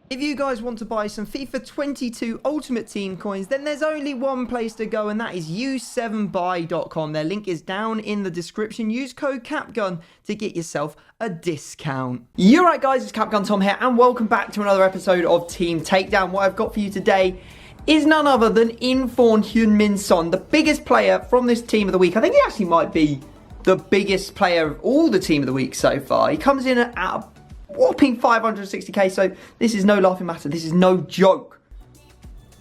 If you guys want to buy some FIFA 22 Ultimate Team coins, then there's only one place to go, and that is u7buy.com. Their link is down in the description. Use code CapGun to get yourself a discount. You're right, guys, it's CapgunTom here, and welcome back to another episode of Team Takedown. What I've got for you today is none other than Heung, the biggest player from this team of the week. I think he actually might be the biggest player of all the team of the week so far. He comes in at a whopping 560k, so this is no laughing matter. This is no joke.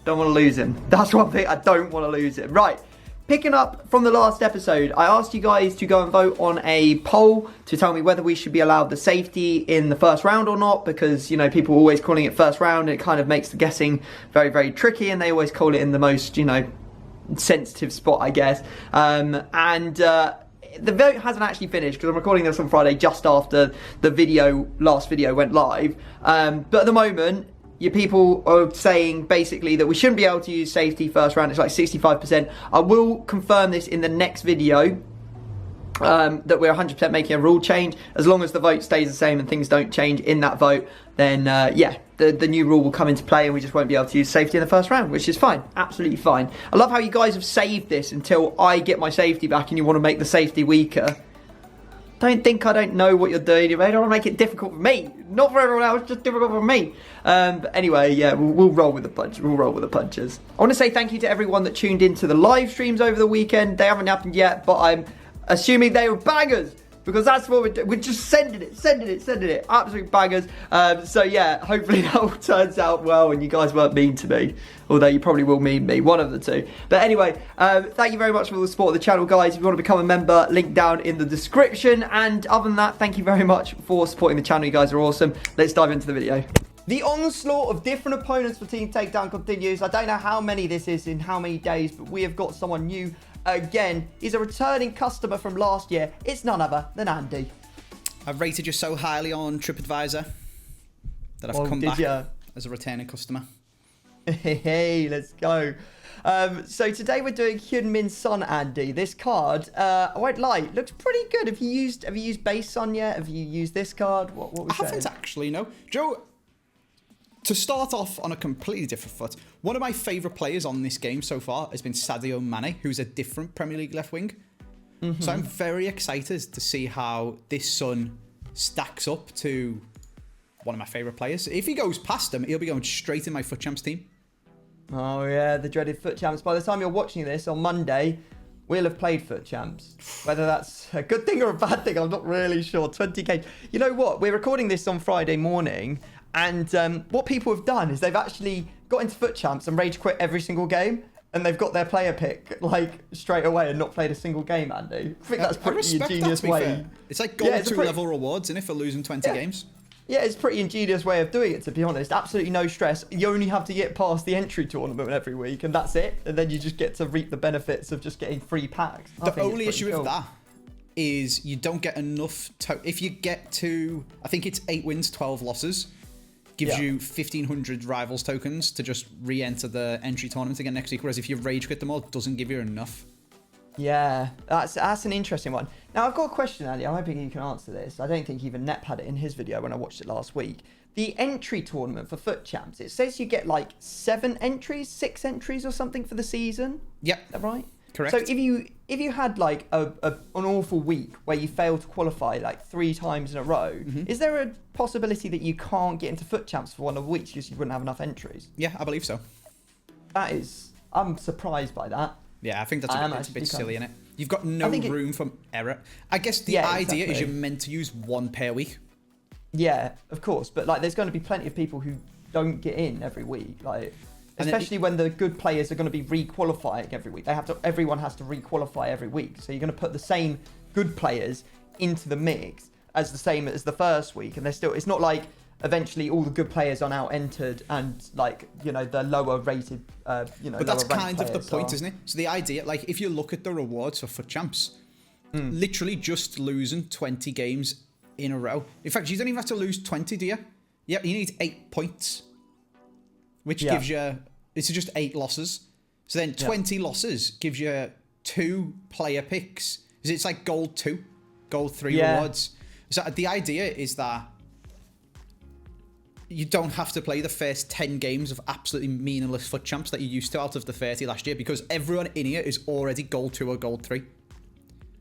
Don't want to lose him. That's one thing, I don't want to lose him. Right, picking up from the last episode, I asked you guys to go and vote on a poll to tell me whether we should be allowed the safety in the first round or not, because, you know, people are always calling it first round, and it kind of makes the guessing very, very tricky, and they always call it in the most, you know, sensitive spot, I guess. The vote hasn't actually finished because I'm recording this on Friday just after the last video went live. But at the moment, your people are saying basically that we shouldn't be able to use safety first round. It's like 65%. I will confirm this in the next video, that we're 100% making a rule change. As long as the vote stays the same and things don't change in that vote, then yeah, the new rule will come into play and we just won't be able to use safety in the first round, which is fine, absolutely fine. I love how you guys have saved this until I get my safety back and you want to make the safety weaker. Don't think I don't know what you're doing. You don't want to make it difficult for me, not for everyone else, just difficult for me. But anyway, yeah, we'll roll with the punch. We'll roll with the punches. I want to say thank you to everyone that tuned into the live streams over the weekend. They haven't happened yet, but I'm assuming they were bangers, because that's what we're doing. We're just sending it. Absolute bangers. So yeah, hopefully that all turns out well and you guys weren't mean to me. Although you probably will mean me, one of the two. But anyway, thank you very much for the support of the channel, guys. If you want to become a member, link down in the description. And other than that, thank you very much for supporting the channel. You guys are awesome. Let's dive into the video. The onslaught of different opponents for Team Takedown continues. I don't know how many this is in how many days, but we have got someone new again. He's a returning customer from last year. It's none other than Andy. I've rated you so highly on TripAdvisor that I've come back as a returning customer. Hey, let's go. So today we're doing Heung, Andy. This card, I won't lie, looks pretty good. Have you used base Son yet? Have you used this card? What was I haven't actually, no. Joe, to start off on a completely different foot, one of my favourite players on this game so far has been Sadio Mane, who's a different Premier League left wing. So I'm very excited to see how this Son stacks up to one of my favourite players. If he goes past him, he'll be going straight in my FUT Champs team. Oh yeah, the dreaded FUT Champs. By the time you're watching this on Monday, we'll have played FUT Champs. Whether that's a good thing or a bad thing, I'm not really sure. 20 games. You know what? We're recording this on Friday morning, and what people have done is they've actually got into FUT Champs and rage quit every single game, and they've got their player pick like straight away and not played a single game, Andy. I think that's pretty ingenious way. Fair. It's like gold 2 level rewards, isn't it, for losing 20 games? Yeah, it's a pretty ingenious way of doing it, to be honest. Absolutely no stress. You only have to get past the entry tournament every week, and that's it. And then you just get to reap the benefits of just getting free packs. The only issue with that is you don't get enough. If you get to, I think it's 8 wins, 12 losses, gives you 1,500 rivals tokens to just re-enter the entry tournament again next week. Whereas if you rage quit them all, it doesn't give you enough. Yeah, that's an interesting one. Now, I've got a question, Andy. I'm hoping you can answer this. I don't think even Nep had it in his video when I watched it last week. The entry tournament for FUT Champs, it says you get like 6 entries or something for the season. Yep. Is that right? Correct. So if you had like an awful week where you failed to qualify like 3 times in a row, is there a possibility that you can't get into FUT Champs for one of the weeks because you wouldn't have enough entries? Yeah, I believe so. I'm surprised by that. Yeah, I think that's a bit silly, innit? You've got no room for error. I guess the idea is you're meant to use 1 per week. Yeah, of course. But like, there's going to be plenty of people who don't get in every week. Like, especially when the good players are going to be re-qualifying every week. Everyone has to re-qualify every week. So you're going to put the same good players into the mix as the same as the first week. And it's not like eventually all the good players are now entered and, like, you know, the lower rated, but that's kind of the point, isn't it? So the idea, like, if you look at the rewards for FUT Champs, literally just losing 20 games in a row. In fact, you don't even have to lose 20, do you? Yeah, you need 8 points, which gives you, it's just 8 losses. So then 20 losses gives you 2 player picks. It's like gold 2, gold 3 rewards. So the idea is that you don't have to play the first 10 games of absolutely meaningless FUT champs that you used to out of the 30 last year, because everyone in here is already gold 2 or gold 3.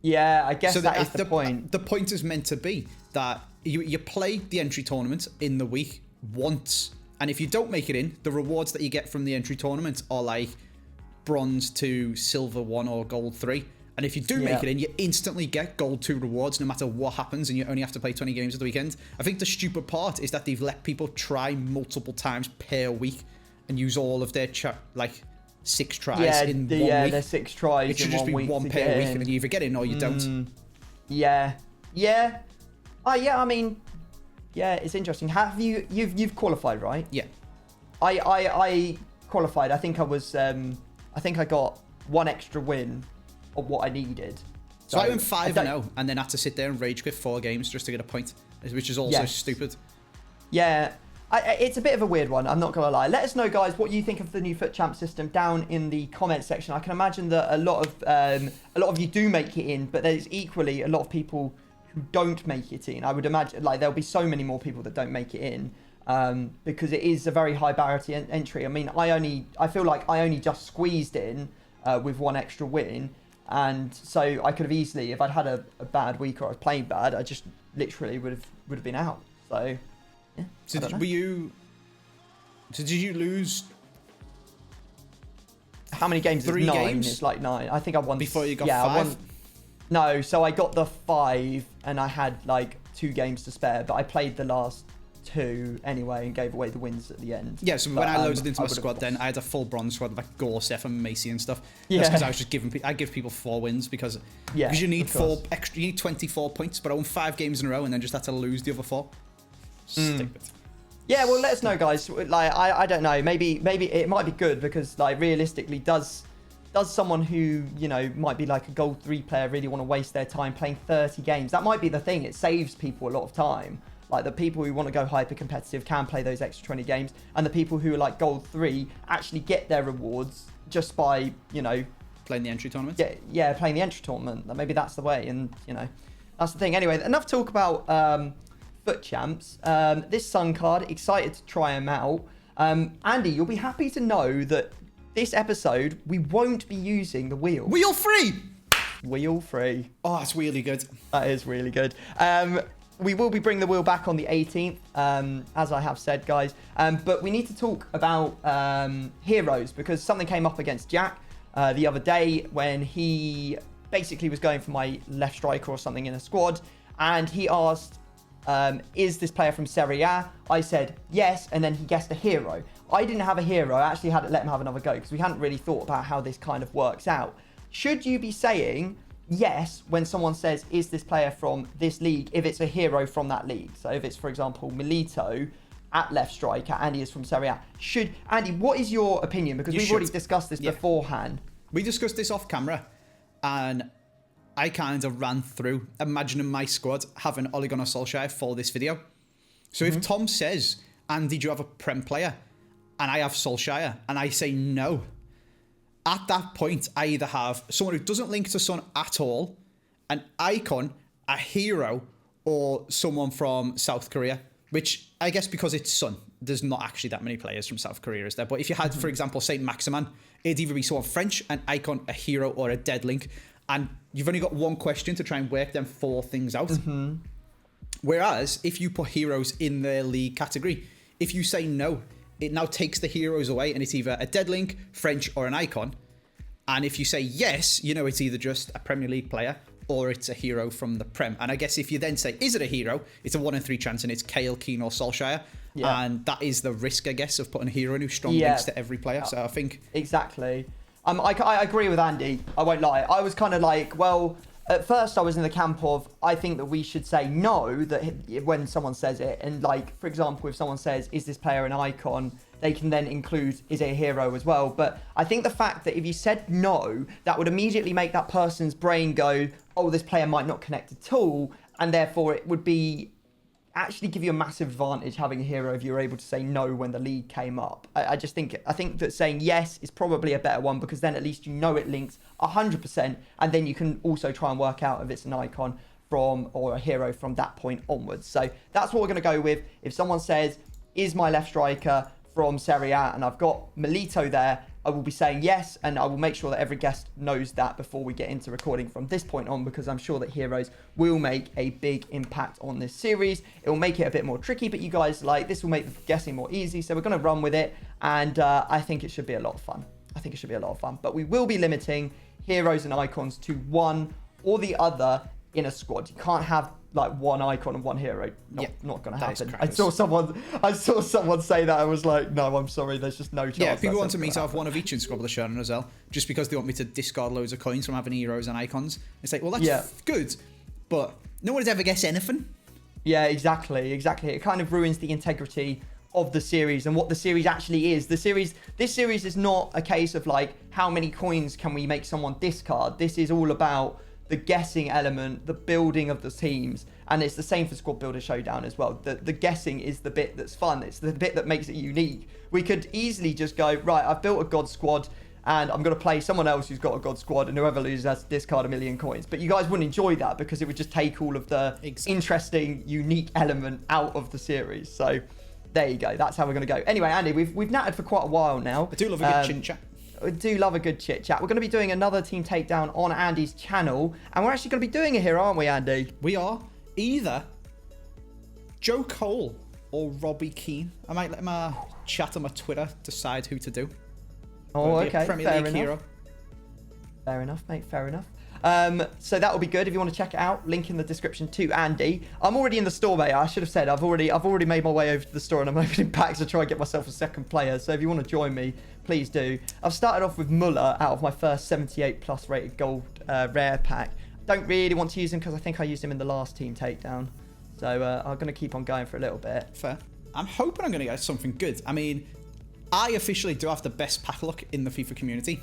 Yeah, I guess that is the point. The point is meant to be that you play the entry tournament in the week once, and if you don't make it in, the rewards that you get from the entry tournament are like bronze 2, silver 1 or gold 3. And if you do make it in, you instantly get gold 2 rewards no matter what happens, and you only have to play 20 games at the weekend. I think the stupid part is that they've let people try multiple times per week and use all of their 6 tries in 1 week. Yeah, there's 6 tries. It should just be 1 per week, and you either get in or you don't. Yeah. I mean, it's interesting. Have you've qualified, right? Yeah. I qualified. I think I got 1 extra win of what I needed. So I went 5-0 and then had to sit there and rage quit 4 games just to get a point, which is also stupid. Yeah, it's a bit of a weird one, I'm not gonna lie. Let us know, guys, what you think of the new FUT Champ system down in the comment section. I can imagine that a lot of you do make it in, but there's equally a lot of people who don't make it in. I would imagine there'll be so many more people that don't make it in, because it is a very high barrier to entry. I mean, I feel like I only just squeezed in with 1 extra win. And so I could have easily, if I'd had a bad week or I was playing bad, I just literally would have been out. So, yeah. So did you lose? How many games? 3 9. games? It's like 9. I think I won before you got 5. No, so I got the 5, and I had like 2 games to spare, but I played the last 2 anyway and gave away the wins at the end. Yeah, so when I loaded into my squad, then I had a full bronze squad like Gore, Seth, and Macy and stuff. Yeah, that's because I was just I give people 4 wins because you need 4 extra. You need 24 points, but I won 5 games in a row and then just had to lose the other 4. Stupid. Yeah, well, let us know, guys. Like, I don't know. Maybe it might be good because, like, realistically, does someone who, you know, might be like a gold 3 player really want to waste their time playing 30 games? That might be the thing. It saves people a lot of time. Like, the people who want to go hyper competitive can play those extra 20 games, and the people who are like gold 3 actually get their rewards just by, you know, playing the entry tournament. Yeah, playing the entry tournament. Maybe that's the way, and you know, that's the thing. Anyway, enough talk about FUT champs. This Sun card, excited to try them out. Andy, you'll be happy to know that this episode we won't be using the wheel. Wheel free. Wheel free. Oh, that's really good. That is really good. We will be bringing the wheel back on the 18th, as I have said, guys. But we need to talk about heroes, because something came up against Jack the other day when he basically was going for my left striker or something in a squad. And he asked, is this player from Serie A? I said yes, and then he guessed a hero. I didn't have a hero. I actually had to let him have another go because we hadn't really thought about how this kind of works out. Should you be saying yes when someone says, is this player from this league, if it's a hero from that league? So if it's, for example, Milito at left striker and he is from Serie A. Andy, what is your opinion? Because we've already discussed this beforehand. We discussed this off camera, and I kind of ran through imagining my squad having Ole Gunnar Solskjaer for this video. So if Tom says, Andy, do you have a Prem player? And I have Solskjaer, and I say no, at that point, I either have someone who doesn't link to Sun at all, an icon, a hero, or someone from South Korea, which I guess because it's Sun, there's not actually that many players from South Korea, is there? But if you had, for example, Saint Maximin, it'd either be someone French, an icon, a hero, or a dead link. And you've only got 1 question to try and work them 4 things out. Whereas if you put heroes in their league category, if you say no, it now takes the heroes away, and it's either a dead link, French, or an icon. And if you say yes, you know it's either just a Premier League player or it's a hero from the Prem. And I guess if you then say, is it a hero? It's a 1 in 3 chance, and it's Kale, Keane, or Solskjaer. Yeah. And that is the risk, I guess, of putting a hero in who's strong links to every player. So I think... Exactly. I agree with Andy. I won't lie. I was kind of like, well... At first, I was in the camp of, I think that we should say no that when someone says it. And like, for example, if someone says, is this player an icon? They can then include, is it a hero as well? But I think the fact that if you said no, that would immediately make that person's brain go, oh, this player might not connect at all. And therefore, it would be actually give you a massive advantage having a hero if you're able to say no when the league came up. I think that saying yes is probably a better one, because then at least you know it links 100%, and then you can also try and work out if it's an icon from or a hero from that point onwards. So that's what we're going to go with. If someone says, is my left striker from Serie A, and I've got Milito there, I will be saying yes, and I will make sure that every guest knows that before we get into recording from this point on, because I'm sure that heroes will make a big impact on this series. It will make it a bit more tricky, but you guys, like, this will make the guessing more easy, so we're going to run with it, and I think it should be a lot of fun. But we will be limiting heroes and icons to one or the other in a squad. You can't have like one icon and one hero. Not going to happen. I saw someone say that. I was like, no, I'm sorry. There's just no chance. Yeah, people want me to have one of each in Squad of the Shannon as well, just because they want me to discard loads of coins from having heroes and icons. It's like, well, that's good, but no one's ever guessed anything. Yeah, exactly. It kind of ruins the integrity of the series and what the series actually is. This series is not a case of like, how many coins can we make someone discard? This is all about the guessing element, the building of the teams, and it's the same for Squad Builder Showdown as well. The guessing is the bit that's fun. It's the bit that makes it unique. We could easily just go, right, I've built a God squad, and I'm going to play someone else who's got a God squad, and whoever loses has to discard 1 million coins. But you guys wouldn't enjoy that, because it would just take all of the interesting, unique element out of the series. So there you go. That's how we're going to go. Anyway, Andy, we've nattered for quite a while now. I do love a good chit-chat. I do love a good chit chat. We're going to be doing another team takedown on Andy's channel, and we're actually going to be doing it here, aren't we, Andy? We are. Either Joe Cole or Robbie Keane. I might let my chat on my Twitter decide who to do. Oh, okay. Premier League hero. Fair enough, mate. Fair enough. So that will be good if you want to check it out. Link in the description to Andy. I'm already in the store, mate. I should have said I've already made my way over to the store, and I'm opening packs to try and get myself a second player. So if you want to join me, please do. I've started off with Muller out of my first 78 plus rated gold rare pack. Don't really want to use him because I think I used him in the last team takedown. So I'm going to keep on going for a little bit. Fair. I'm hoping I'm going to get something good. I mean, I officially do have the best pack luck in the FIFA community.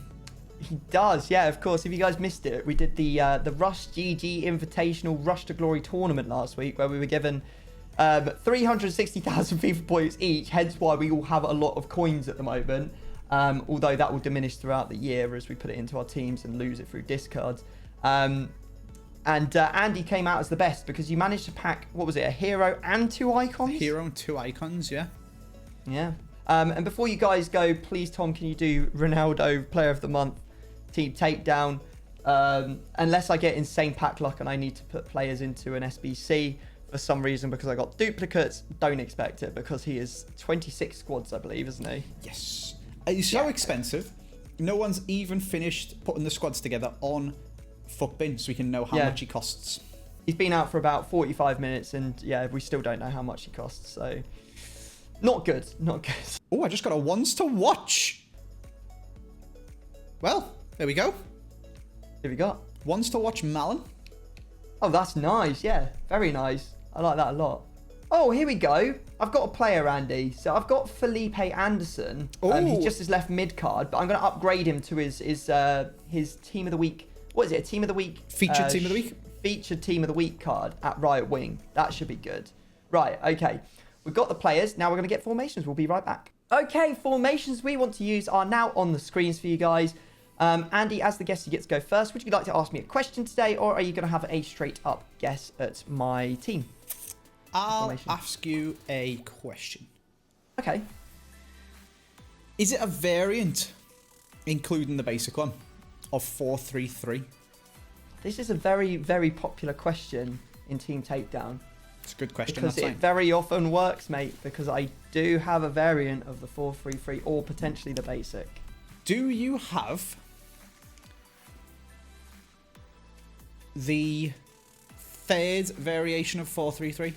He does, yeah, of course. If you guys missed it, we did the Rush GG Invitational Rush to Glory tournament last week, where we were given 360,000 FIFA points each, hence why we all have a lot of coins at the moment, although that will diminish throughout the year as we put it into our teams and lose it through discards. And Andy came out as the best because you managed to pack, what was it, a hero and 2 icons? A hero and 2 icons, yeah. Yeah. And before you guys go, please, Tom, can you do Ronaldo Player of the Month team takedown? Unless I get insane pack luck and I need to put players into an SBC for some reason because I got duplicates, don't expect it, because he is 26 squads, I believe, isn't he? Yes. He's so expensive. No one's even finished putting the squads together on Footbin, so we can know how much he costs. He's been out for about 45 minutes, and yeah, we still don't know how much he costs, so not good. Oh, I just got a ones to watch. Well, there we go. Here we got ones to watch Malin. Oh, that's nice. Yeah, very nice. I like that a lot. Oh, here we go. I've got a player, Andy. So I've got Felipe Anderson. He's just his left mid card, but I'm going to upgrade him to his team of the week. What is it? A team of the week? Featured team of the week? Featured team of the week card at right wing. That should be good. Right, okay. We've got the players. Now we're going to get formations. We'll be right back. Okay, formations we want to use are now on the screens for you guys. Andy, as the guest, you get to go first. Would you like to ask me a question today, or are you going to have a straight up guess at my team? I'll ask you a question. Okay. Is it a variant, including the basic one, of 4-3-3? This is a very, very popular question in Team Takedown. It's a good question. Because it very often works, mate, because I do have a variant of the 4-3-3 or potentially the basic. Do you have the third variation of 4-3-3?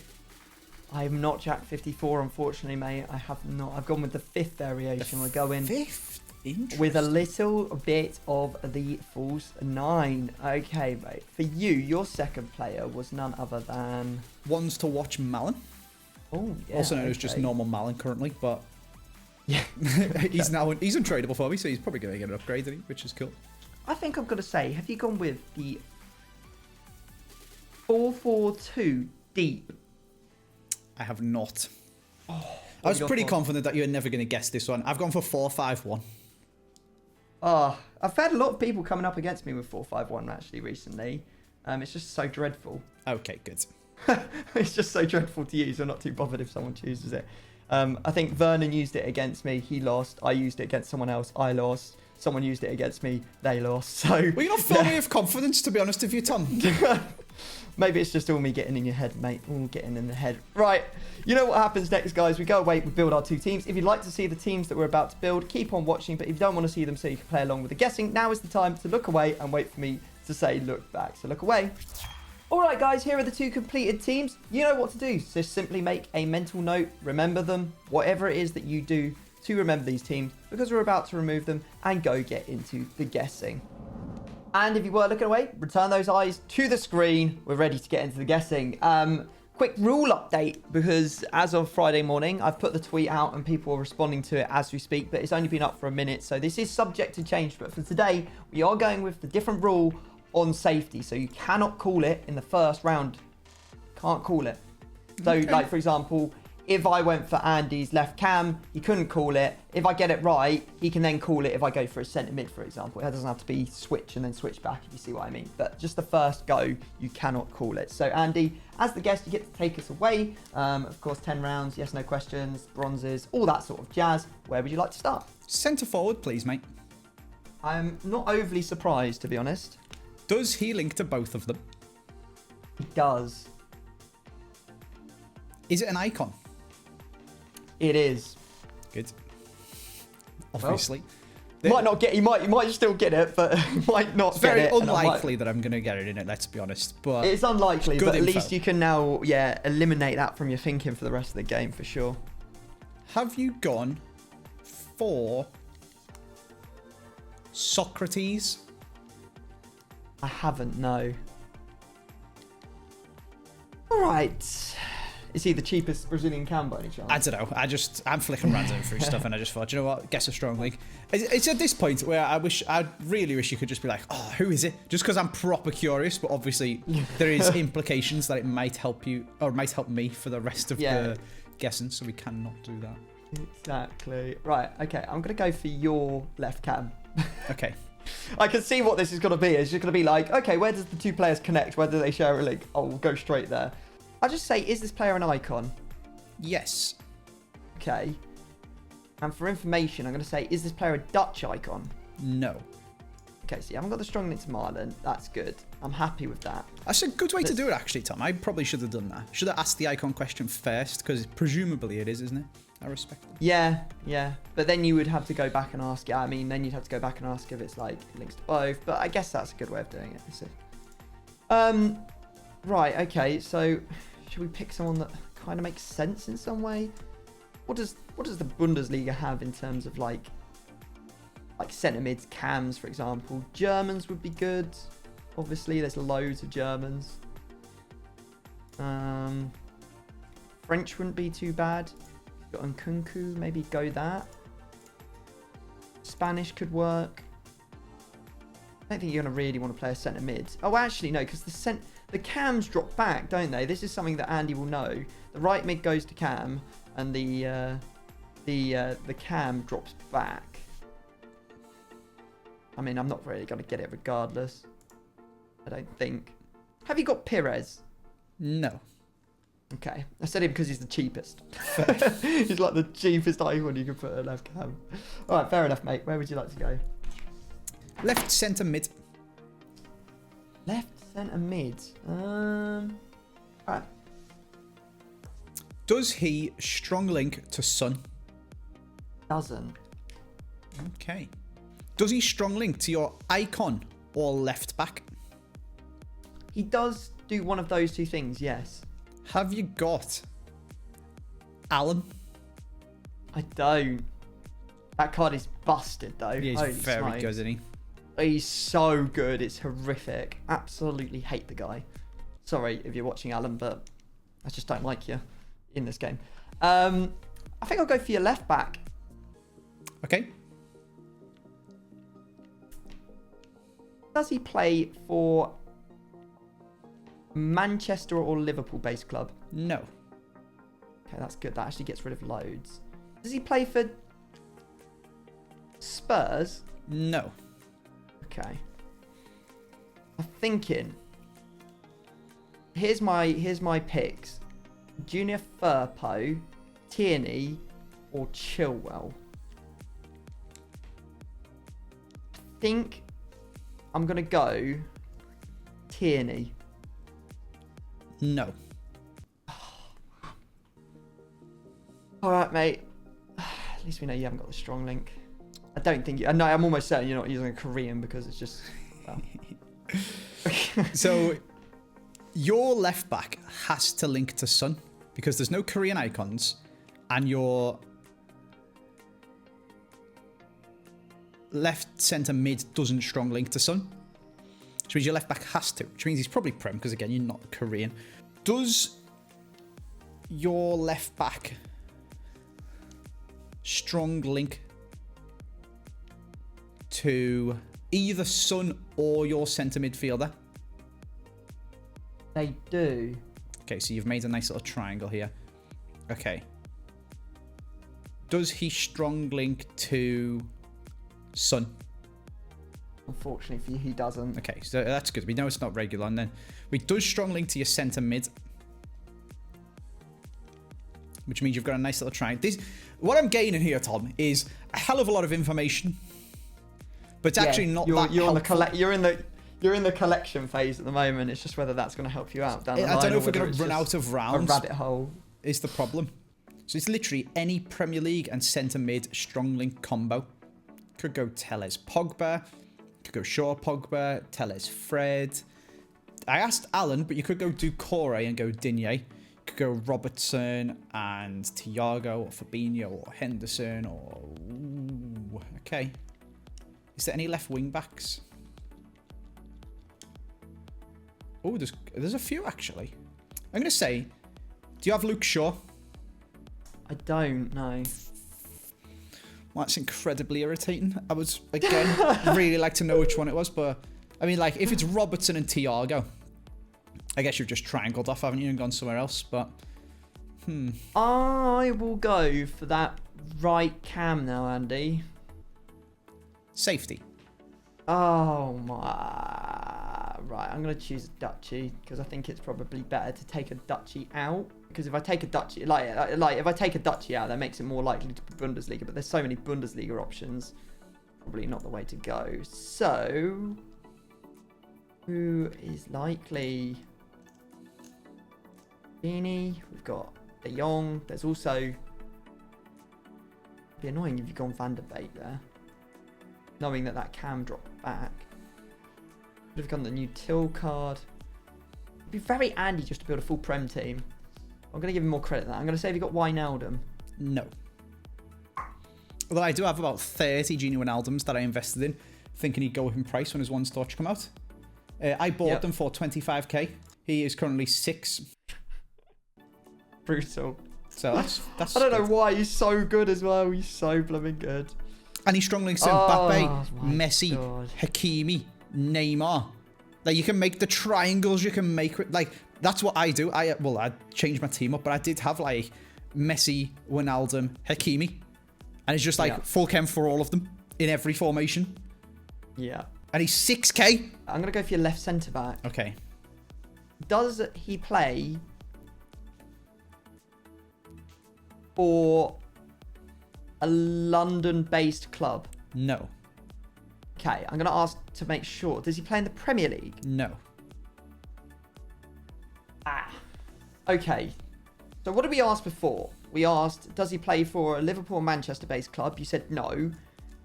I am not Jack 54, unfortunately, mate. I have not. I've gone with the 5th variation. We're going with a little bit of the false 9. Okay, mate. For you, your second player was none other than ones to watch Malin. Oh, yeah. Also known as just normal Malin currently, but yeah, he's untradeable for me, so he's probably going to get an upgrade, which is cool. I think I'm going to say, have you gone with the 4-4-2 deep? I have not. I was pretty confident that you were never going to guess this one. I've gone for 4-5-1. I've had a lot of people coming up against me with 4-5-1 actually recently. It's just so dreadful. Okay, good. It's just so dreadful to use. I'm not too bothered if someone chooses it. I think Vernon used it against me. He lost. I used it against someone else. I lost. Someone used it against me. They lost. So well, you're not filling me with confidence, to be honest with you, Tom. Maybe it's just all me getting in your head, mate. All getting in the head. Right. You know what happens next, guys? We go away, we build our 2 teams. If you'd like to see the teams that we're about to build, keep on watching. But if you don't want to see them so you can play along with the guessing, now is the time to look away and wait for me to say look back. So look away. All right, guys, here are the 2 completed teams. You know what to do. Just simply make a mental note, remember them, whatever it is that you do to remember these teams, because we're about to remove them and go get into the guessing. And if you were looking away, return those eyes to the screen. We're ready to get into the guessing. Quick rule update, because as of Friday morning, I've put the tweet out and people are responding to it as we speak, but it's only been up for a minute, so this is subject to change. But for today, we are going with the different rule on safety. So you cannot call it in the first round. Can't call it. So, like, for example, if I went for Andy's left cam, he couldn't call it. If I get it right, he can then call it if I go for a centre mid, for example. It doesn't have to be switch and then switch back, if you see what I mean. But just the first go, you cannot call it. So, Andy, as the guest, you get to take us away. Of course, 10 rounds, yes, no questions, bronzes, all that sort of jazz. Where would you like to start? Centre forward, please, mate. I'm not overly surprised, to be honest. Does he link to both of them? He does. Is it an icon? It is. Good. Obviously. Well, might not get. You might still get it, but might not it's get it. It's very unlikely that I'm going to get it in it. Let's be honest. But it's unlikely. But at info. least you can now, eliminate that from your thinking for the rest of the game for sure. Have you gone for Socrates? I haven't. No. All right. Is he the cheapest Brazilian cam by any chance? I don't know. I'm flicking random through stuff, and I just thought, you know what? Guess a strong link. It's at this point where I really wish you could just be like, oh, who is it? Just because I'm proper curious, but obviously there is implications that it might help you or might help me for the rest of the guessing, so we cannot do that. Exactly. Right. Okay. I'm gonna go for your left cam. Okay. I can see what this is gonna be. It's just gonna be like, okay, where does the 2 players connect? Where do they share a link? Oh, we'll go straight there. I'll just say, is this player an icon? Yes. Okay. And for information, I'm going to say, is this player a Dutch icon? No. Okay, so you haven't got the strong link to Marlon. That's good. I'm happy with that. That's a good way to do it, actually, Tom. I probably should have done that. Should have asked the icon question first, because presumably it is, isn't it? I respect it. Yeah. But then you would have to go back and ask. Yeah, I mean, then you'd have to go back and ask if it's like links to both. But I guess that's a good way of doing it. Right, okay, so should we pick someone that kind of makes sense in some way? What does the Bundesliga have in terms of like centre mids, cams, for example? Germans would be good. Obviously, there's loads of Germans. French wouldn't be too bad. Got Nkunku, maybe go that. Spanish could work. I don't think you're going to really want to play a centre mid. Oh, actually, no, because the cams drop back, don't they? This is something that Andy will know. The right mid goes to cam, and the cam drops back. I mean, I'm not really going to get it regardless. I don't think. Have you got Pires? No. Okay. I said him because he's the cheapest. He's like the cheapest icon you can put at left cam. All right, fair enough, mate. Where would you like to go? Left centre mid. Left centre mid. Right. Does he strong link to Son? Doesn't. Okay. Does he strong link to your icon or left back? He does do one of those 2 things, yes. Have you got Alan? I don't. That card is busted though. Yeah, he's very good, isn't he? He's so good. It's horrific. Absolutely hate the guy. Sorry if you're watching, Alan, but I just don't like you in this game. I think I'll go for your left back. Okay. Does he play for Manchester or Liverpool-based club? No. Okay, that's good. That actually gets rid of loads. Does he play for Spurs? No. Okay. I'm thinking. Here's my picks. Junior Firpo, Tierney, or Chilwell? I think I'm going to go Tierney. No. All right, mate. At least we know you haven't got the strong link. I don't think you... No, I'm almost certain you're not using a Korean because it's just... Well. So, your left back has to link to Son because there's no Korean icons, and your left centre mid doesn't strong link to Son, which means your left back has to, which means he's probably Prem because, again, you're not Korean. Does your left back strong link to either Son or your centre midfielder? They do. Okay, so you've made a nice little triangle here. Okay. Does he strong link to Son? Unfortunately for you, he doesn't. Okay, so that's good. We know it's not regular. And then we does strong link to your centre mid, which means you've got a nice little triangle. What I'm gaining here, Tom, is a hell of a lot of information, but it's actually not that helpful. You're in the collection phase at the moment. It's just whether that's going to help you out down the line. I don't know if we're going to run out of rounds. A rabbit hole is the problem. So it's literally any Premier League and centre mid strong link combo. Could go Telles Pogba. Could go Shaw Pogba. Telles Fred. I asked Alan, but you could go Doucouré and go Digne. Could go Robertson and Thiago or Fabinho or Henderson or... Ooh, okay. Is there any left wing backs? Oh, there's a few actually. I'm going to say, do you have Luke Shaw? I don't know. Well, that's incredibly irritating. I would, again, really like to know which one it was, but I mean, like, if it's Robertson and Thiago, I guess you've just triangled off, haven't you, and gone somewhere else, but... I will go for that right cam now, Andy. Safety. Oh, my... Right, I'm going to choose a Dutchie, because I think it's probably better to take a Dutchie out. Because if I take a Dutchie... Like if I take a Dutchie out, that makes it more likely to be Bundesliga, but there's so many Bundesliga options. Probably not the way to go. So... Who is likely? We've got De Jong. There's also... It'd be annoying if you've gone Van der Beek there. Knowing that cam dropped back. Would have gone the new Till card. It'd be very handy just to build a full Prem team. I'm going to give him more credit than that. I'm going to say, have you got Wijnaldum? No. Although I do have about 30 Gini Wijnaldums that I invested in, thinking he'd go up in price when his one torch come out. I bought them for 25k. He is currently 6. Brutal. So that's I don't know why he's so good as well. He's so blooming good. And he's strong links to Mbappe, Messi, God. Hakimi, Neymar. Like, you can make the triangles you can make with, like, that's what I do. I changed my team up, but I did have like Messi, Wijnaldum, Hakimi, and it's just like full chem for all of them in every formation. Yeah. And he's 6k. I'm gonna go for your left centre back. Okay. Does he play for a London-based club? No. Okay, I'm gonna ask to make sure. Does he play in the Premier League? No. Okay. So what did we ask before? We asked, does he play for a Liverpool, Manchester-based club? You said no.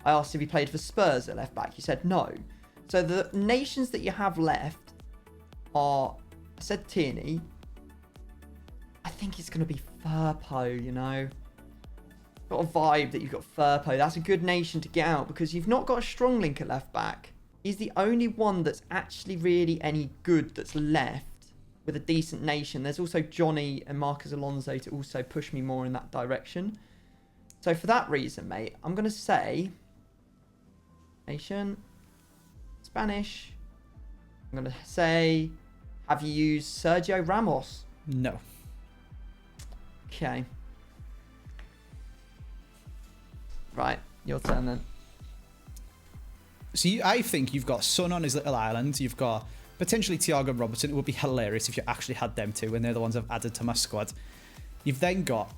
I asked if he played for Spurs at left back. You said no. So the nations that you have left are, I said Tierney. I think it's going to be Firpo, you know. Got a vibe that you've got Firpo. That's a good nation to get out because you've not got a strong link at left back. He's the only one that's actually really any good that's left with a decent nation. There's also Johnny and Marcus Alonso to also push me more in that direction. So for that reason, mate, I'm going to say nation, Spanish. I'm going to say, have you used Sergio Ramos? No. Okay. Right, your turn then. See, I think you've got Son on his little island. You've got potentially Thiago and Robertson. It would be hilarious if you actually had them two, and they're the ones I've added to my squad. You've then got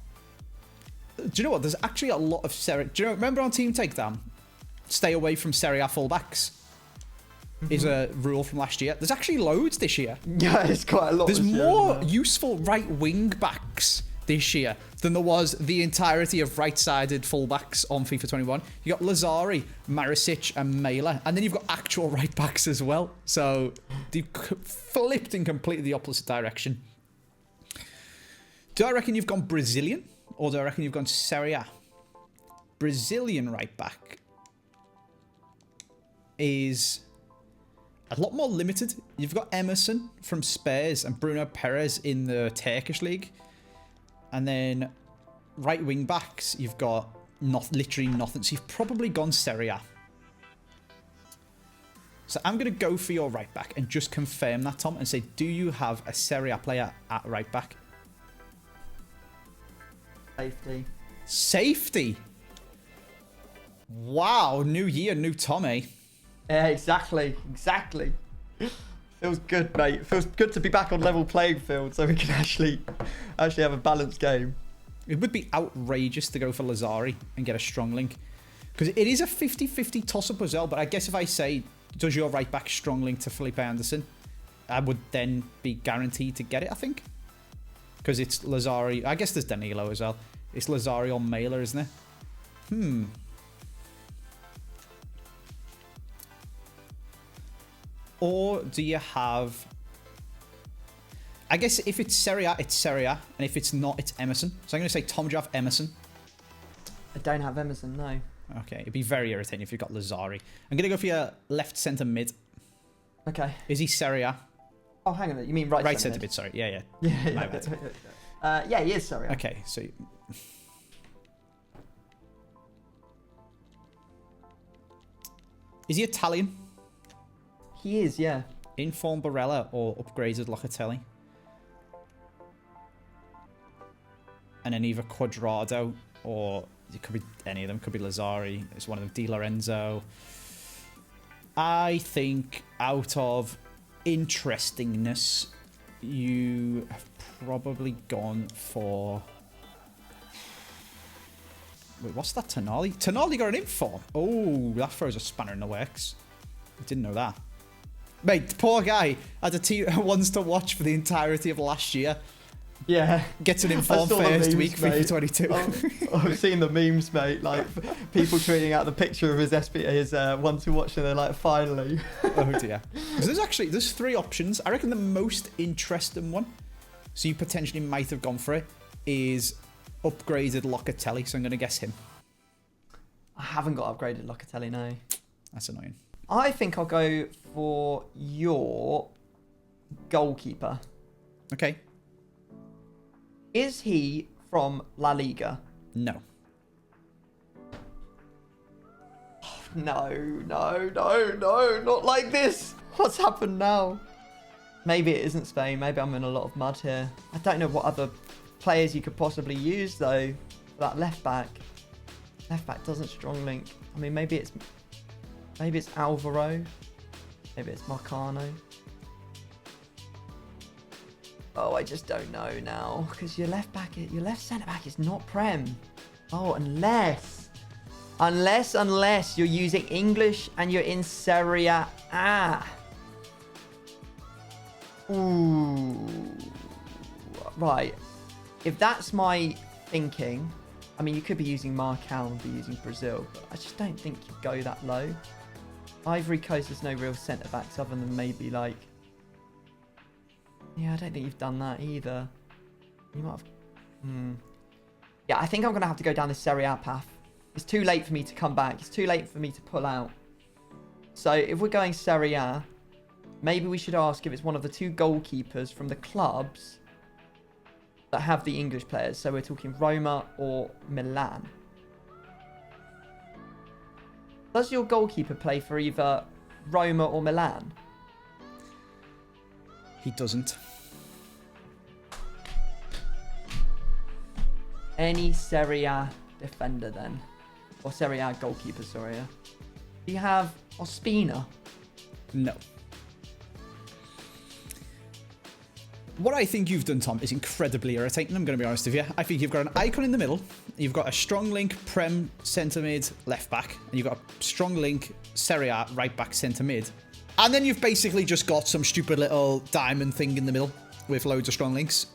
Do you know what? There's actually a lot of Serie... Do you remember on Team Takedown? Stay away from Serie A fullbacks is a rule from last year. There's actually loads this year. Yeah, it's quite a lot. There's more useful right wing backs this year than there was the entirety of right-sided fullbacks on FIFA 21. You got Lazari, Marisic, and Mela, and then you've got actual right backs as well. So they've flipped in completely the opposite direction. Do I reckon you've gone Brazilian, or do I reckon you've gone Serie A? Brazilian right back is a lot more limited. You've got Emerson from Spurs and Bruno Perez in the Turkish league. And then right wing backs, you've got literally nothing. So you've probably gone Serie A. So I'm going to go for your right back and just confirm that, Tom, and say, do you have a Serie A player at right back? Safety. Safety? Wow, new year, new Tom, eh? Yeah, exactly. Feels good, mate. Feels good to be back on level playing field so we can actually have a balanced game. It would be outrageous to go for Lazari and get a strong link. Because it is a 50-50 toss-up as well, but I guess if I say, does your right back strong link to Felipe Anderson, I would then be guaranteed to get it, I think. Because it's Lazari. I guess there's Danilo as well. It's Lazari or Mailer, isn't it? Or do you have... I guess if it's Serie A, it's Serie A. And if it's not, it's Emerson. So I'm going to say, Tom, do you have Emerson? I don't have Emerson, no. Okay, it'd be very irritating if you've got Lazari. I'm going to go for your left centre mid. Okay. Is he Serie A? Oh, hang on. You mean right centre mid, sorry. Yeah. Yeah, he is Serie A. Okay, so... Is he Italian? He is, yeah. Informed Barella or upgraded Locatelli? And then either Quadrado or it could be any of them. Could be Lazari. It's one of them. Di Lorenzo. I think out of interestingness, you have probably gone for... Wait, what's that? Tonali? Tonali got an inform. Oh, that throws a spanner in the works. I didn't know that. Mate, poor guy had a team wants to watch for the entirety of last year. Yeah. Gets an informed first week, FIFA 22. I've seen the memes, mate. Like, people tweeting out the picture of his one to watch, and they're like, finally. Oh, dear. So there's three options. I reckon the most interesting one, so you potentially might have gone for it, is upgraded Locatelli. So I'm going to guess him. I haven't got upgraded Locatelli, no. That's annoying. I think I'll go for your goalkeeper. Okay. Is he from La Liga? No. No, not like this. What's happened now? Maybe it isn't Spain. Maybe I'm in a lot of mud here. I don't know what other players you could possibly use, though, for that left back. Left back doesn't strong link. I mean, maybe it's Alvaro. Maybe it's Marcano. Oh, I just don't know now. Because your left centre back is not Prem. Oh, unless you're using English and you're in Serie A. Ooh. Right. If that's my thinking, I mean, you could be using Marcal and be using Brazil, but I just don't think you go that low. Ivory Coast, there's no real centre-backs other than maybe, like... Yeah, I don't think you've done that either. You might have... Yeah, I think I'm going to have to go down this Serie A path. It's too late for me to come back. It's too late for me to pull out. So, if we're going Serie A, maybe we should ask if it's one of the two goalkeepers from the clubs that have the English players. So, we're talking Roma or Milan. Does your goalkeeper play for either Roma or Milan? He doesn't. Any Serie A defender then? Or Serie A goalkeeper, sorry. Do you have Ospina? No. What I think you've done, Tom, is incredibly irritating. I'm going to be honest with you. I think you've got an icon in the middle. You've got a strong link, Prem, centre mid, left back. And you've got a strong link, Serie A, right back, centre mid. And then you've basically just got some stupid little diamond thing in the middle with loads of strong links.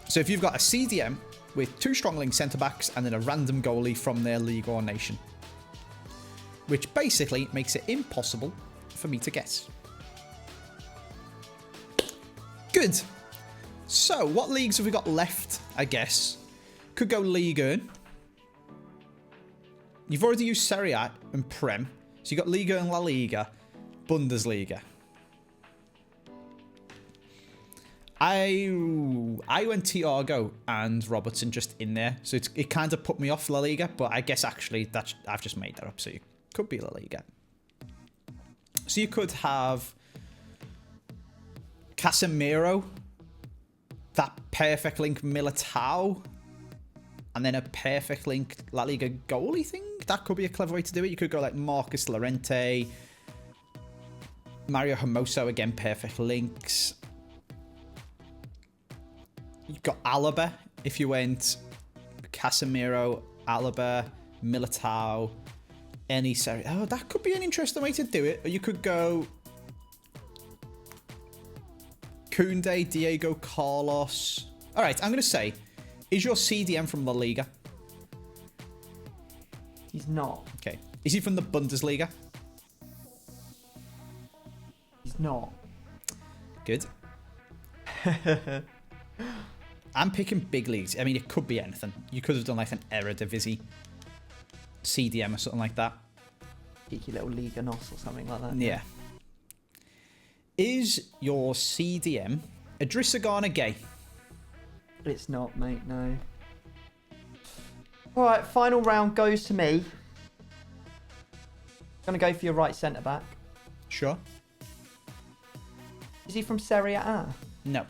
So if you've got a CDM with 2 strong link centre backs and then a random goalie from their league or nation, which basically makes it impossible for me to guess. Good. So, what leagues have we got left, I guess? Could go Ligue 1. You've already used Serie A and Prem. So, you've got Liga and La Liga, Bundesliga. I went Thiago and Robertson just in there. So, it kind of put me off La Liga. But I guess actually, I've just made that up. So, it could be La Liga. So, you could have Casemiro, that perfect link Militao, and then a perfect link La Liga goalie thing. That could be a clever way to do it. You could go like Marcus Llorente, Mario Hermoso, again, perfect links. You've got Alaba if you went Casemiro, Alaba, Militao, any series. Oh, that could be an interesting way to do it. Or you could go Koundé, Diego Carlos. All right, I'm going to say, is your CDM from La Liga? He's not. Okay. Is he from the Bundesliga? He's not. Good. I'm picking big leagues. I mean, it could be anything. You could have done like an Eredivisie CDM or something like that. Cheeky little Liga NOS or something like that. Yeah. Is your CDM Idrissa Gana Gay? It's not, mate, no. Alright, final round goes to me. Gonna go for your right centre-back. Sure. Is he from Serie A? No.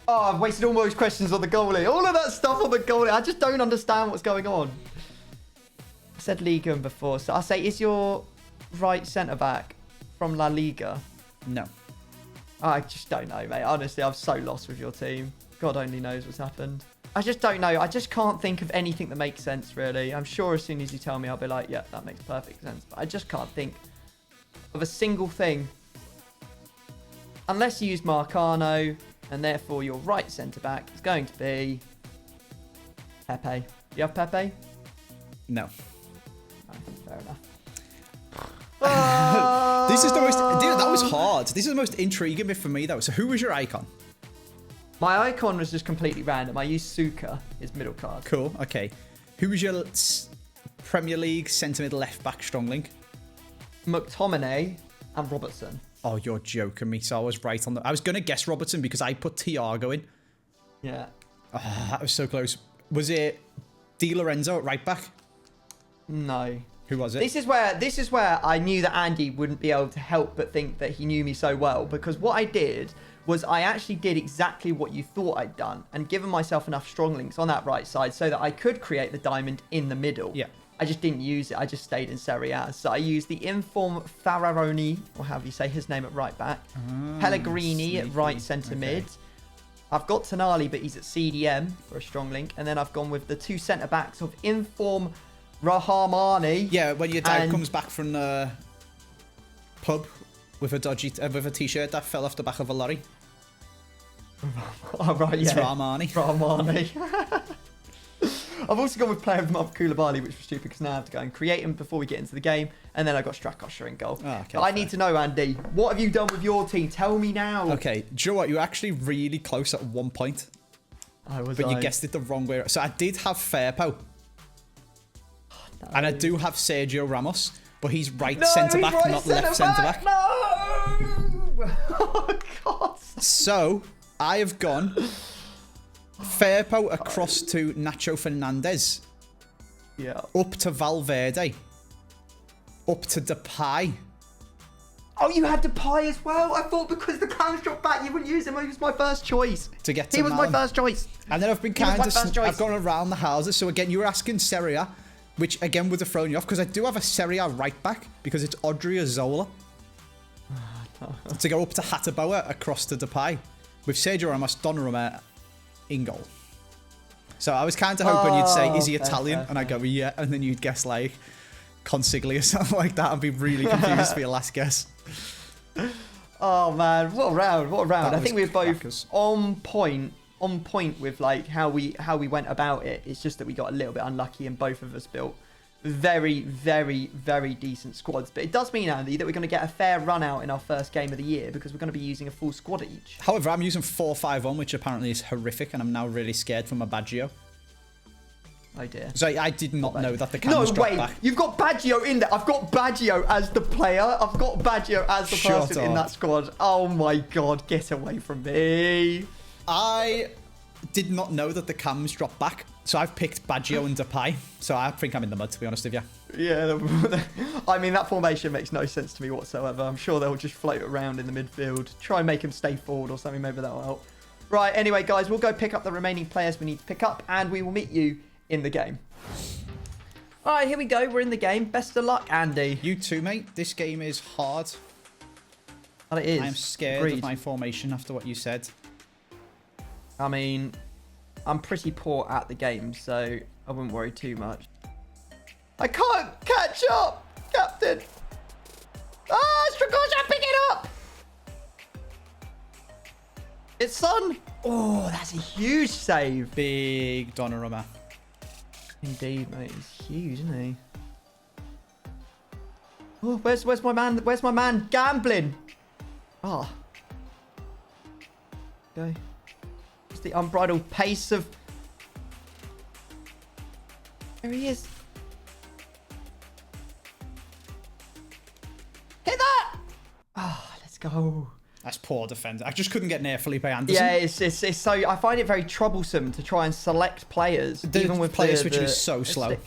Oh, I've wasted all those questions on the goalie. All of that stuff on the goalie. I just don't understand what's going on. I said Liga before, so I'll say, is your right centre-back from La Liga? No. I just don't know, mate. Honestly, I'm so lost with your team. God only knows what's happened. I just don't know. I just can't think of anything that makes sense, really. I'm sure as soon as you tell me, I'll be like, yeah, that makes perfect sense. But I just can't think of a single thing. Unless you use Marcano, and therefore your right centre-back is going to be Pepe. Do you have Pepe? No. Oh, fair enough. This is the most... Dude, that was hard. This is the most intriguing bit for me, though. So who was your icon? My icon was just completely random. I used Suka, his middle card. Cool, okay. Who was your Premier League centre-mid left-back strong link? McTominay and Robertson. Oh, you're joking me. So I was right on the... I was going to guess Robertson because I put Thiago in. Yeah. Oh, that was so close. Was it Di Lorenzo at right back? No. Who was it? This is where I knew that Andy wouldn't be able to help but think that he knew me so well, because what I did was I actually did exactly what you thought I'd done and given myself enough strong links on that right side so that I could create the diamond in the middle. Yeah. I just didn't use it. I just stayed in Serie A. So I used the inform Fararoni, or however you say his name, at right back. Pellegrini at right centre mid. I've got Tonali, but he's at CDM for a strong link. And then I've gone with the 2 centre backs of inform Rahamani. Yeah, when your dad comes back from the pub with a dodgy with a t-shirt that fell off the back of a lorry. Oh, right, yeah. It's Rahmani. Rahmani. I've also gone with player of the month, Koulibaly, which was stupid because now I have to go and create him before we get into the game. And then I got Strakosha in goal. Oh, okay, but I need to know, Andy, what have you done with your team? Tell me now. Okay, do you know what? You were actually really close at one point. But you guessed it the wrong way. So I did have Firpo. No. And I do have Sergio Ramos, but he's right centre-back, not left centre-back. No! Oh, God. So, I have gone Firpo across to Nacho Fernandez. Yeah. Up to Valverde. Up to Depay. Oh, you had Depay as well? I thought because the cams dropped back, you wouldn't use him. He was my first choice. To get to He was my first choice. And then I've been I've gone around the houses. So again, you were asking Serie A, which again would have thrown you off because I do have a Serie A right back because it's Odriozola. To go up to Hateboer across to Depay. with Sergio Ramos, Donnarumma in goal. So I was kind of hoping you'd say, is he Italian? And I'd go, yeah. And then you'd guess like Consigli or something like that and be really confused for your last guess. Oh man, what a round, what a round. I think we were both crackers. on point with like how we went about it. It's just that we got a little bit unlucky and both of us built very, very, very decent squads. But it does mean, Andy, that we're going to get a fair run out in our first game of the year because we're going to be using a full squad each. However, I'm using 4-5-1, which apparently is horrific, and I'm now really scared for my Baggio. Oh dear. So I did not know that the cameras dropped back. You've got Baggio in there. I've got Baggio as the player. I've got Baggio as the person in that squad. Oh my god, get away from me. I did not know that the cams dropped back. So I've picked Baggio and Depay. So I think I'm in the mud, to be honest with you. Yeah, I mean, that formation makes no sense to me whatsoever. I'm sure they'll just float around in the midfield. Try and make him stay forward or something. Maybe that'll help. Right, anyway, guys, we'll go pick up the remaining players we need to pick up, and we will meet you in the game. All right, here we go. We're in the game. Best of luck, Andy. You too, mate. This game is hard. Well, it is. I'm scared of my formation after what you said. I mean, I'm pretty poor at the game, so I wouldn't worry too much. I can't catch up, Captain. Ah, Stragosha, pick it up. It's Son. Oh, that's a huge save. Big Donnarumma. Indeed, mate. He's huge, isn't he? Oh, where's my man? Where's my man gambling? Ah. Okay. It's the unbridled pace of... There he is. Hit that! Ah, let's go. That's poor defense. I just couldn't get near Felipe Anderson. Yeah, it's so... I find it very troublesome to try and select players. Even with player switching is so slow.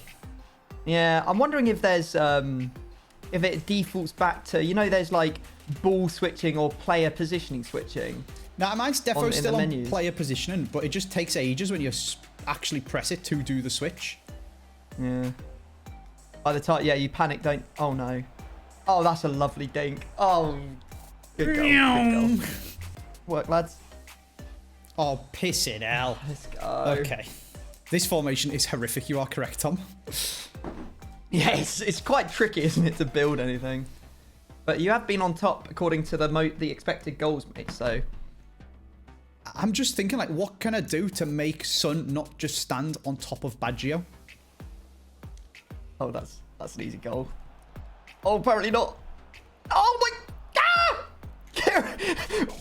Yeah, I'm wondering if there's... if it defaults back to... You know, there's like ball switching or player positioning switching. Now, mine's definitely still on player positioning, but it just takes ages when you actually press it to do the switch. Yeah. By the time... Yeah, you panic, don't... Oh, no. Oh, that's a lovely dink. Oh... Good goal, good goal. Work, lads. Oh, piss it out. Let's go. Okay. This formation is horrific. You are correct, Tom. Yeah, it's quite tricky, isn't it, to build anything? But you have been on top according to the expected goals, mate, so... I'm just thinking, like, what can I do to make Son not just stand on top of Baggio? Oh, that's an easy goal. Oh, apparently not. Oh, my...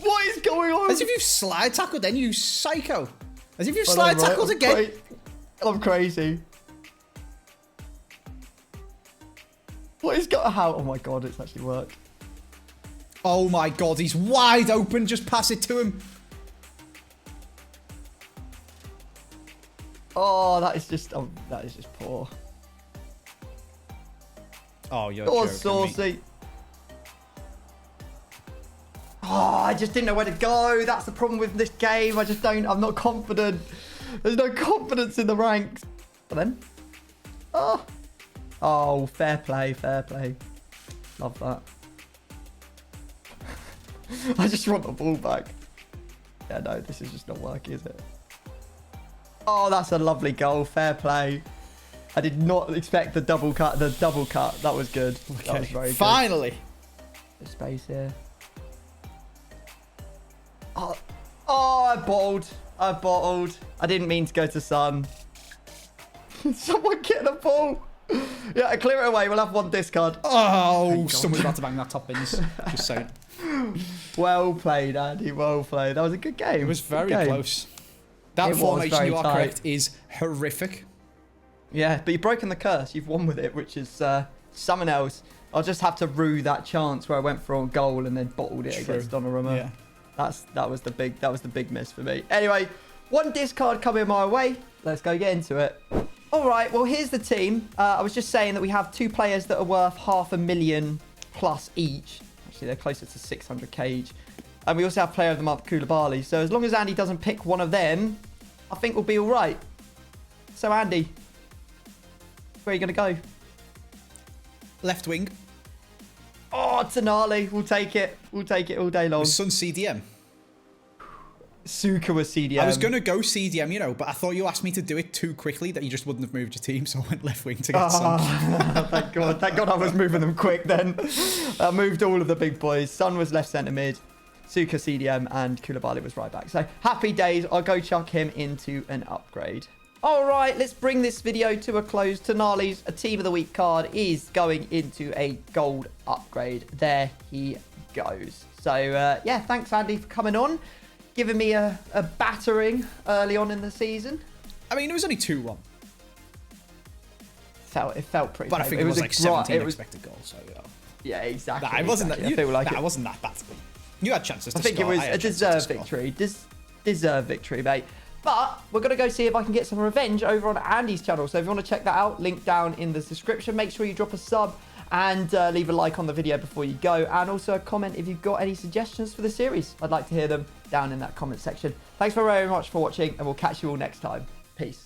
What is going on? As if you've slide tackled then, you psycho. As if you've slide tackled again. I'm crazy. What is going on? Oh my god, it's actually worked. Oh my god, he's wide open. Just pass it to him. Oh, that is just poor. Oh, you're joking, saucy. mate. Oh, I just didn't know where to go. That's the problem with this game. I'm not confident. There's no confidence in the ranks. But then, oh, fair play, fair play. Love that. I just want the ball back. Yeah, no, this is just not working, is it? Oh, that's a lovely goal. Fair play. I did not expect the double cut. That was good. Okay. That was very good. Finally. There's space here. Oh, I bottled. I didn't mean to go to Son. Someone get the ball. Yeah, clear it away. We'll have one discard. Oh, someone's about to bang that top bins. Just saying. Well played, Andy. Well played. That was a good game. It was very close. That formation, you are correct, is horrific. Yeah, but you've broken the curse. You've won with it, which is something else. I'll just have to rue that chance where I went for a goal and then bottled it against Donnarumma. Yeah. That was the big miss for me. Anyway, one discard coming my way. Let's go get into it. All right, well, here's the team. I was just saying that we have two players that are worth 500,000 plus each. Actually, they're closer to 600k each. And we also have player of the month, Koulibaly. So as long as Andy doesn't pick one of them, I think we'll be all right. So, Andy, where are you going to go? Left wing. Oh, Tonali. We'll take it. We'll take it all day long. With Son CDM. Suka was CDM. I was going to go CDM, you know, but I thought you asked me to do it too quickly that you just wouldn't have moved your team, so I went left wing to get Son. Thank God. Thank God I was moving them quick then. I moved all of the big boys. Son was left centre mid. Suka CDM and Koulibaly was right back. So happy days. I'll go chuck him into an upgrade. All right, let's bring this video to a close. Tonali's a Team of the Week card is going into a gold upgrade. There he goes. So, yeah, thanks, Andy, for coming on. Giving me a battering early on in the season. I mean, it was only 2-1. It felt pretty But I think it was like 17 expected goals. So, yeah, exactly. Nah, it wasn't exactly. it wasn't that bad. You had chances to I think score. it was a deserved victory. Deserved victory, mate. But we're going to go see if I can get some revenge over on Andy's channel. So if you want to check that out, link down in the description. Make sure you drop a sub and leave a like on the video before you go. And also a comment if you've got any suggestions for the series. I'd like to hear them down in that comment section. Thanks very much for watching, and we'll catch you all next time. Peace.